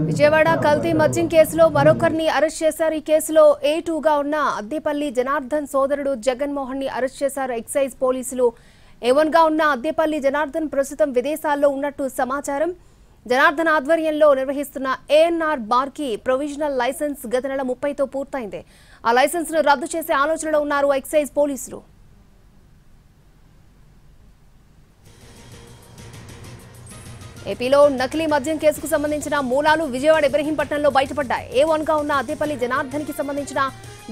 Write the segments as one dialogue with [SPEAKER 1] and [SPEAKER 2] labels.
[SPEAKER 1] విజయవాడ కల్తీ మద్యం కేసులో మరొకరిని అరెస్ట్ చేశారు. ఈ కేసులో A2గా ఉన్న అద్దేపల్లి జనార్దన్ సోదరుడు జగన్మోహన్ ని అరెస్ట్ చేశారు ఎక్సైజ్ పోలీసులు. A1గా ఉన్న అద్దేపల్లి జనార్దన్ ప్రస్తుతం విదేశాల్లో ఉన్నట్టు సమాచారం. జనార్దన్ ఆధ్వర్యంలో నిర్వహిస్తున్న ANR బార్ కి ప్రొవిజనల్ లైసెన్స్ గత నెల 30తో పూర్తయింది. ఆ లైసెన్స్ ను రద్దు చేసే ఆలోచనలో ఉన్నారు ఎక్సైజ్ పోలీసులు. ఏపీలో నకిలీ మద్యం కేసుకు సంబంధించిన మూలాలు విజయవాడ ఇబ్రహీంపట్నంలో బయటపడ్డాయి. A1గా ఉన్న అద్దేపల్లి జనార్దన్ కి సంబంధించిన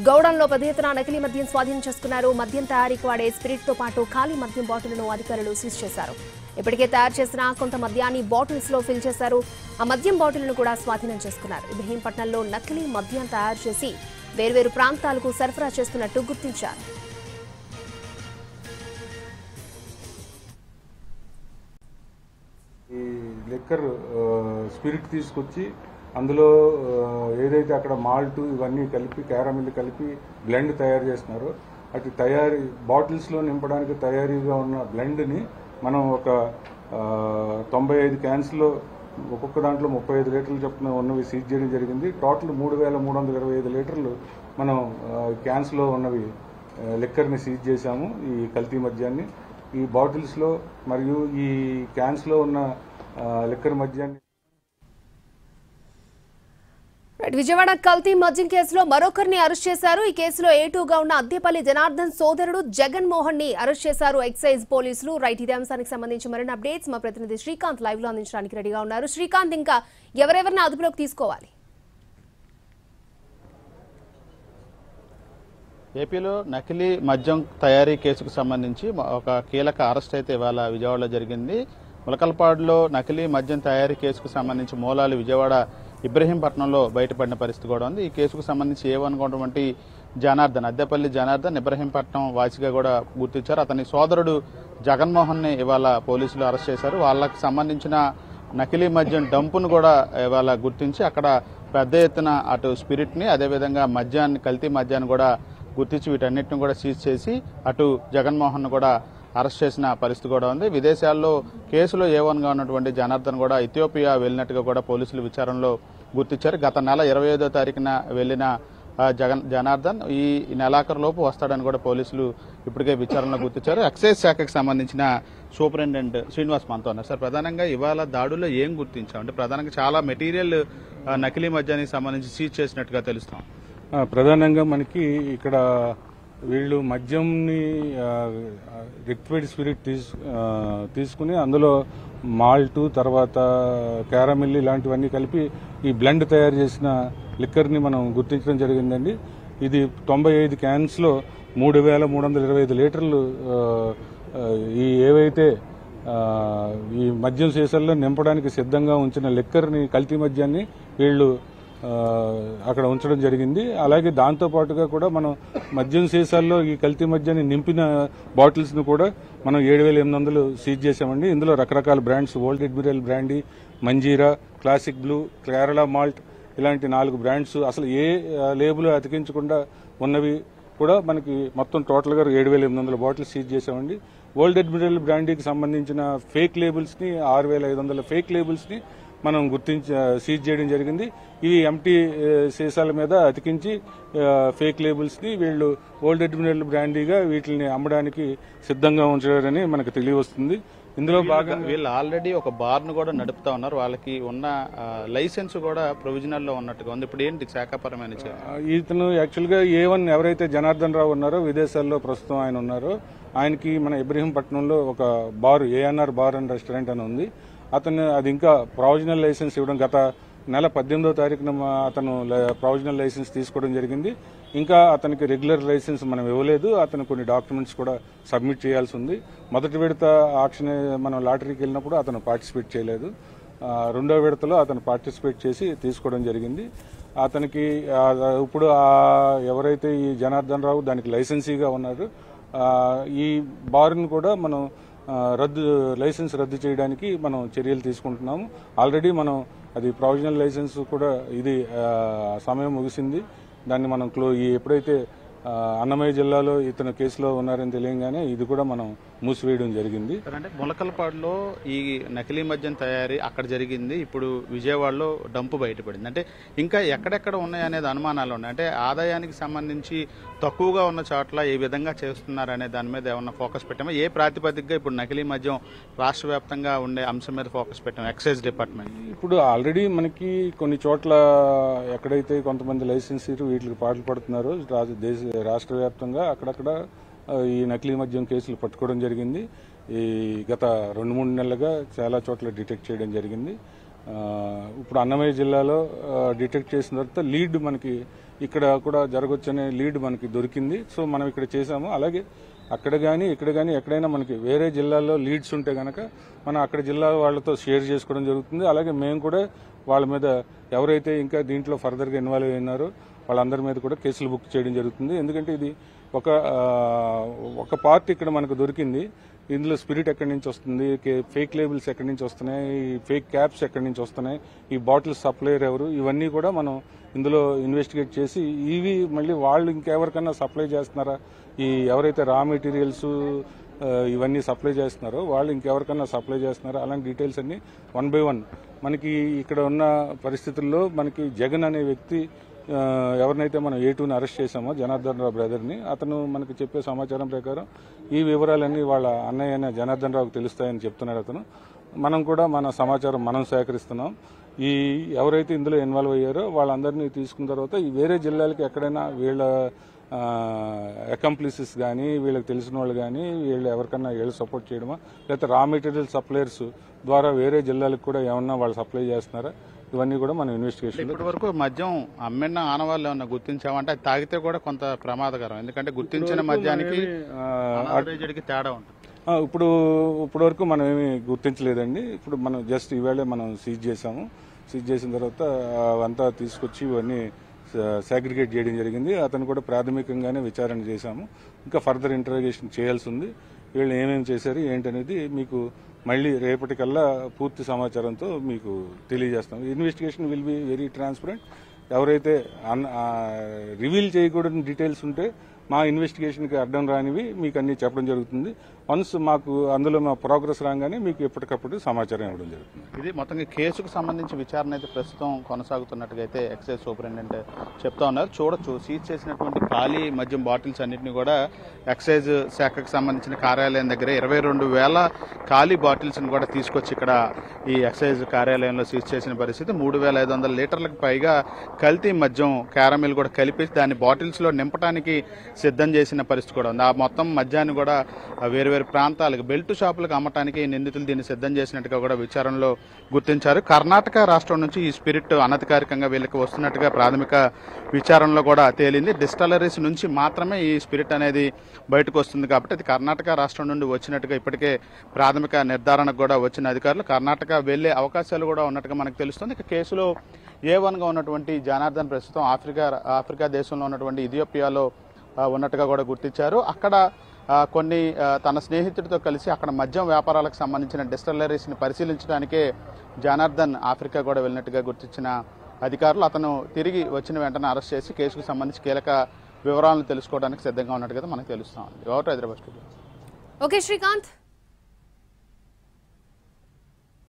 [SPEAKER 1] గౌడంలో పెద్ద ఎత్తున నకిలీ మద్యం స్వాధీనం చేసుకున్నారు. మద్యం తయారీకి వాడే స్పిరిట్ తో పాటు ఖాళీ మద్యం బాటిళ్లను అధికారులు సీజ్ చేశారు. ఇప్పటికే తయారు చేసిన కొంత మద్యాన్ని బాటిల్స్ లో ఫిల్ చేశారు. ఆ మద్యం బాటిళ్లను కూడా స్వాధీనం చేసుకున్నారు. ఇబ్రహీంపట్నంలో నకిలీ మద్యం తయారు చేసి వేర్వేరు ప్రాంతాలకు సరఫరా చేస్తున్నట్టు గుర్తించారు.
[SPEAKER 2] లిక్కర్ స్పిరిట్ తీసుకొచ్చి అందులో ఏదైతే అక్కడ మాల్ట్ ఇవన్నీ కలిపి క్యారమిల్ కలిపి బ్లెండ్ తయారు చేస్తున్నారో అటు తయారీ బాటిల్స్లో నింపడానికి తయారీగా ఉన్న బ్లెండ్ని మనం ఒక 95 క్యాన్స్లో ఒక్కొక్క దాంట్లో 35 లీటర్లు చొప్పున ఉన్నవి సీజ్ చేయడం జరిగింది. టోటల్ 3,325 లీటర్లు మనం క్యాన్స్లో ఉన్నవి లిక్కర్ని సీజ్ చేశాము. ఈ కల్తీ మద్యాన్ని ఈ బాటిల్స్లో మరియు ఈ క్యాన్స్లో ఉన్న లిక్కర్ మద్యాన్ని.
[SPEAKER 1] విజయవాడ కల్తీ మద్యం కేసులో మరొకరిని అరెస్ట్ చేశారు. ఈ కేసులో A2గా ఉన్న అద్దేపల్లి జనార్దన్ సోదరుడు జగన్మోహన్ ని అరెస్ట్ చేశారు ఎక్సైజ్ పోలీసులు. రైట్, ఇదే అంశానికి సంబంధించి మరిన్ని అప్డేట్స్ మా ప్రతినిధి శ్రీకాంత్ లైవ్ లో అందించడానికి రెడీగా ఉన్నారు. శ్రీకాంత్, ఇంకా ఎవరెవరిని అదుపులోకి తీసుకోవాలి?
[SPEAKER 3] ఏపీలో నకిలీ మద్యం తయారీ కేసుకు సంబంధించి ఒక కీలక అరెస్ట్ అయితే ఇవాళ విజయవాడలో జరిగింది. ములకల్పాడులో నకిలీ మద్యం తయారీ కేసుకు సంబంధించి మూలాలు విజయవాడ ఇబ్రహీంపట్నంలో బయటపడిన పరిస్థితి కూడా ఉంది. ఈ కేసుకు సంబంధించి A1గా ఉన్నటువంటి జనార్దన్, అద్దెపల్లి జనార్దన్ ఇబ్రహీంపట్నం వాసిగా కూడా గుర్తించారు. అతని సోదరుడు జగన్మోహన్ ని ఇవాళ పోలీసులు అరెస్ట్ చేశారు. వాళ్ళకి సంబంధించిన నకిలీ మద్యం డంపును కూడా ఇవాళ గుర్తించి అక్కడ పెద్ద ఎత్తున అటు స్పిరిట్ ని అదేవిధంగా మద్యాన్ని కల్తీ మద్యాన్ని కూడా గుర్తించి వీటన్నిటిని కూడా సీజ్ చేసి అటు జగన్మోహన్ కూడా అరెస్ట్ చేసిన పరిస్థితి కూడా ఉంది. విదేశాల్లో కేసులో A1గా ఉన్నటువంటి జనార్దన్ కూడా ఇథియోపియా వెళ్ళినట్టుగా కూడా పోలీసులు విచారణలో గుర్తించారు. గత నెల 25వ తారీఖున వెళ్లిన జనార్దన్ ఈ నెలాఖరులోపు వస్తాడని కూడా పోలీసులు ఇప్పటికే విచారణలో గుర్తించారు. ఎక్సైజ్ శాఖకు సంబంధించిన సూపరింటెండెంట్ శ్రీనివాస్ మనతో ఉన్నారు. సార్, ప్రధానంగా ఇవాళ దాడుల్లో ఏం గుర్తించాం? అంటే ప్రధానంగా చాలా మెటీరియల్ నకిలీ మద్యానికి సంబంధించి సీజ్ చేసినట్టుగా తెలుస్తాం.
[SPEAKER 2] ప్రధానంగా మనకి ఇక్కడ వీళ్ళు మద్యంని లిక్విడ్ స్పిరిట్ తీసుకుని అందులో మాల్ట్ తర్వాత క్యారమిల్ ఇలాంటివన్నీ కలిపి ఈ బ్లెండ్ తయారు చేసిన లిక్కర్ని మనం గుర్తించడం జరిగిందండి. ఇది 95 క్యాన్స్లో 3,325 లీటర్లు ఈ ఏవైతే ఈ మద్యం సీసాల్లో నింపడానికి సిద్ధంగా ఉంచిన లిక్కర్ని కల్తీ మద్యాన్ని వీళ్ళు అక్కడ ఉంచడం జరిగింది. అలాగే దాంతో పాటుగా కూడా మనం మద్యం సీసాల్లో ఈ కల్తీ మద్యాన్ని నింపిన బాటిల్స్ ను కూడా మనం 7,800 సీజ్ చేశామండి. ఇందులో రకరకాల brands, old admiral brandy, Manjeera, classic blue, Kerala malt ఇలాంటి 4 బ్రాండ్స్ అసలు ఏ లేబుల్ అతికించకుండా ఉన్నవి కూడా మనకి మొత్తం టోటల్ గా 7,800 బాటిల్స్ సీజ్ చేశామండి. ఓల్డ్ అడ్మిరల్ బ్రాండీకి సంబంధించిన ఫేక్ లేబుల్స్ ని 6,500 ఫేక్ లేబుల్స్ ని మనం సీజ్ చేయడం జరిగింది. ఇవి ఎంటీ సీసాల మీద అతికించి ఫేక్ లేబుల్స్ ని వీళ్ళు ఓల్డ్ అడ్మిరల్ బ్రాండీగా వీటిని అమ్మడానికి సిద్ధంగా ఉంచారని మనకు తెలియవస్తుంది. ఇందులో భాగంగా
[SPEAKER 3] వీళ్ళు ఆల్రెడీ ఒక బార్ ను కూడా నడుపుతా ఉన్నారు. వాళ్ళకి ఉన్న లైసెన్స్ కూడా ప్రొవిజనల్ లో ఉన్నట్టుగా ఉంది. ఇప్పుడు ఏంటి శాఖాపరమైన?
[SPEAKER 2] ఇతను యాక్చువల్ గా A1 ఎవరైతే జనార్దన్ రావు ఉన్నారో విదేశాల్లో ప్రస్తుతం ఆయన ఉన్నారో ఆయనకి మన ఇబ్రహీంపట్నంలో ఒక bar ANR bar and restaurant అని ఉంది. అతను అది ఇంకా ప్రొవిజనల్ లైసెన్స్ ఇవ్వడం గత నెల 18వ తారీఖున అతను ప్రొవిజనల్ లైసెన్స్ తీసుకోవడం జరిగింది. ఇంకా అతనికి రెగ్యులర్ లైసెన్స్ మనం ఇవ్వలేదు. అతను కొన్ని డాక్యుమెంట్స్ కూడా సబ్మిట్ చేయాల్సి ఉంది. మొదటి విడత ఆక్షన్ మనం లాటరీకి వెళ్ళినప్పుడు అతను పార్టిసిపేట్ చేయలేదు. రెండో విడతలో అతను పార్టిసిపేట్ చేసి తీసుకోవడం జరిగింది. అతనికి ఇప్పుడు ఎవరైతే ఈ జనార్దన్ రావు దానికి లైసెన్సీగా ఉన్నారు ఈ బార్ను కూడా మనం లైసెన్స్ రద్దు చేయడానికి మనం చర్యలు తీసుకుంటున్నాము. ఆల్రెడీ మనం అది ప్రొవిజనల్ లైసెన్స్ కూడా ఇది సమయం ముగిసింది. దాన్ని మనం ఎప్పుడైతే అన్నమయ్య జిల్లాలో ఇతను కేసులో ఉన్నారని తెలియగానే ఇది కూడా మనం మూసివేయడం జరిగింది.
[SPEAKER 3] అంటే ములకలపాడులో ఈ నకిలీ మద్యం తయారీ అక్కడ జరిగింది, ఇప్పుడు విజయవాడలో డంపు బయటపడింది. అంటే ఇంకా ఎక్కడెక్కడ ఉన్నాయి అనేది అనుమానాలు ఉన్నాయి. అంటే ఆదాయానికి సంబంధించి తక్కువగా ఉన్న చోట్ల ఏ విధంగా చేస్తున్నారు అనే దాని మీద ఏమన్నా ఫోకస్ పెట్టామా? ఏ ప్రాతిపదికగా ఇప్పుడు నకిలీ మద్యం రాష్ట్ర వ్యాప్తంగా ఉండే అంశం మీద ఫోకస్ పెట్టాము ఎక్సైజ్ డిపార్ట్మెంట్?
[SPEAKER 2] ఇప్పుడు ఆల్రెడీ మనకి కొన్ని చోట్ల ఎక్కడైతే కొంతమంది లైసెన్సీలు వీటికి పాటలు పడుతున్నారో రాష్ట్ర వ్యాప్తంగా అక్కడక్కడ ఈ నకిలీ మద్యం కేసులు పట్టుకోవడం జరిగింది. ఈ గత 2-3 నెలలుగా చాలా చోట్ల డిటెక్ట్ చేయడం జరిగింది. ఇప్పుడు అన్నమయ్య జిల్లాలో డిటెక్ట్ చేసిన తర్వాత లీడ్ మనకి ఇక్కడ కూడా జరగొచ్చనే లీడ్ మనకి దొరికింది. సో మనం ఇక్కడ చేసాము. అలాగే అక్కడ కానీ ఇక్కడ కానీ ఎక్కడైనా మనకి వేరే జిల్లాల్లో లీడ్స్ ఉంటే కనుక మనం అక్కడ జిల్లా వాళ్ళతో షేర్ చేసుకోవడం జరుగుతుంది. అలాగే మేము కూడా వాళ్ళ మీద ఎవరైతే ఇంకా దీంట్లో ఫర్దర్గా ఇన్వాల్వ్ అయినారో వాళ్ళందరి మీద కూడా కేసులు బుక్ చేయడం జరుగుతుంది. ఎందుకంటే ఇది ఒక పార్ట్ ఇక్కడ మనకు దొరికింది. ఇందులో స్పిరిట్ ఎక్కడి నుంచి వస్తుంది, ఫేక్ లేబుల్స్ ఎక్కడి నుంచి వస్తున్నాయి, ఫేక్ క్యాప్స్ ఎక్కడి నుంచి వస్తున్నాయి, ఈ బాటిల్స్ సప్లయర్ ఎవరు, ఇవన్నీ కూడా మనం ఇందులో ఇన్వెస్టిగేట్ చేసి ఇవి మళ్ళీ వాళ్ళు ఇంకెవరికన్నా సప్లై చేస్తున్నారా, ఈ ఎవరైతే రా మెటీరియల్స్ ఇవన్నీ సప్లై చేస్తున్నారో వాళ్ళు ఇంకెవరికన్నా సప్లై చేస్తున్నారా, అలాంటి డీటెయిల్స్ అన్ని 1 by 1 మనకి ఇక్కడ ఉన్న పరిస్థితుల్లో మనకి జగన్ అనే వ్యక్తి ఎవరినైతే మనం A2ని అరెస్ట్ చేశామో జనార్దన్ రావు బ్రదర్ని, అతను మనకి చెప్పే సమాచారం ప్రకారం ఈ వివరాలన్నీ వాళ్ళ అన్నయ్య అయిన జనార్దన్ రావుకి తెలుస్తాయని చెప్తున్నాడు అతను. మనం కూడా మన సమాచారం మనం సేకరిస్తున్నాం. ఈ ఎవరైతే ఇందులో ఇన్వాల్వ్ అయ్యారో వాళ్ళందరినీ తీసుకున్న తర్వాత ఈ వేరే జిల్లాలకి ఎక్కడైనా వీళ్ళ అకంప్లిసెస్ కానీ వీళ్ళకి తెలిసిన వాళ్ళు కానీ వీళ్ళు ఎవరికన్నా వీళ్ళు సపోర్ట్ చేయడమా, లేకపోతే రా మెటీరియల్ సప్లయర్స్ ద్వారా వేరే జిల్లాలకు కూడా ఏమన్నా వాళ్ళు సప్లై చేస్తున్నారా, ఇవన్నీ కూడా మనం ఇన్వెస్టిగేషన్.
[SPEAKER 3] ఇప్పటి వరకు మద్యం అమ్మిన ఆనవాళ్ళు ఏమన్నా గుర్తించామంటే అది తాగితే కూడా కొంత ప్రమాదకరం, ఎందుకంటే గుర్తించిన మద్యానికి తేడా ఉంటుంది.
[SPEAKER 2] ఇప్పుడు వరకు మనం ఏమి గుర్తించలేదండి. ఇప్పుడు మనం జస్ట్ ఈవేళ మనం సీజ్ చేసాము. సీజ్ చేసిన తర్వాత అవంతా తీసుకొచ్చి ఇవన్నీ సాగ్రిగేట్ చేయడం జరిగింది. అతను కూడా ప్రాథమికంగానే విచారణ చేశాము. ఇంకా ఫర్దర్ ఇంటరాగేషన్ చేయాల్సి ఉంది. వీళ్ళు ఏమేమి చేశారు ఏంటనేది మీకు మళ్ళీ రేపటికల్లా పూర్తి సమాచారంతో మీకు తెలియజేస్తాం. Investigation will be very transparent. ఎవరైతే రివీల్ చేయకూడని డీటెయిల్స్ ఉంటే మా ఇన్వెస్టిగేషన్కి అడ్డం రానివి మీకు అన్ని చెప్పడం జరుగుతుంది. వన్స్ మాకు అందులో మా ప్రోగ్రెస్ రాగానే మీకు ఎప్పటికప్పుడు సమాచారం ఇవ్వడం జరుగుతుంది.
[SPEAKER 3] ఇది మొత్తంగా కేసుకు సంబంధించి విచారణ అయితే ప్రస్తుతం కొనసాగుతున్నట్టుగా అయితే ఎక్సైజ్ సూపరింటెండెంట్ చెప్తా ఉన్నారు. చూడొచ్చు, సీజ్ చేసినటువంటి ఖాళీ మద్యం బాటిల్స్ అన్నింటినీ కూడా ఎక్సైజ్ శాఖకు సంబంధించిన కార్యాలయం దగ్గర 22,000 ఖాళీ బాటిల్స్ని కూడా తీసుకొచ్చి ఇక్కడ ఈ ఎక్సైజ్ కార్యాలయంలో సీజ్ చేసిన పరిస్థితి. 3,500 లీటర్లకు పైగా కల్తీ మద్యం క్యారమిల్ కూడా కలిపి దాన్ని బాటిల్స్లో నింపడానికి సిద్ధం చేసిన పరిస్థితి కూడా ఉంది. ఆ మొత్తం మద్యాన్ని కూడా వేరు ప్రాంతాలకు బెల్ట్ షాపులకు అమ్మటానికి నిందితులు దీన్ని సిద్ధం చేసినట్టుగా కూడా విచారణలో గుర్తించారు. కర్ణాటక రాష్ట్రం నుంచి ఈ స్పిరిట్ అనధికారికంగా వీళ్ళకి వస్తున్నట్టుగా ప్రాథమిక విచారణలో కూడా తేలింది. డిస్టిలరీస్ నుంచి మాత్రమే ఈ స్పిరిట్ అనేది బయటకు వస్తుంది కాబట్టి అది కర్ణాటక రాష్ట్రం నుండి వచ్చినట్టుగా ఇప్పటికే ప్రాథమిక నిర్ధారణకు కూడా వచ్చిన అధికారులు కర్ణాటక వెళ్లే అవకాశాలు కూడా ఉన్నట్టుగా మనకు తెలుస్తుంది. ఇక కేసులో A1గా ఉన్నటువంటి జనార్దన్ ప్రస్తుతం ఆఫ్రికా దేశంలో ఉన్నటువంటి ఇథియోపియాలో ఉన్నట్టుగా కూడా గుర్తించారు. అక్కడ కొన్ని తన స్నేహితుడితో కలిసి అక్కడ మద్యం వ్యాపారాలకు సంబంధించిన డిస్టిలరీస్ని పరిశీలించడానికే జనార్దన్ ఆఫ్రికా కూడా వెళ్ళినట్టుగా గుర్తించిన అధికారులు అతను తిరిగి వచ్చిన వెంటనే అరెస్ట్ చేసి కేసుకు సంబంధించి కీలక వివరాలను తెలుసుకోవడానికి సిద్ధంగా ఉన్నట్టుగా మనకు తెలుస్తా ఉంది. హైదరాబాద్ స్టూడియో.
[SPEAKER 1] ఓకే శ్రీకాంత్.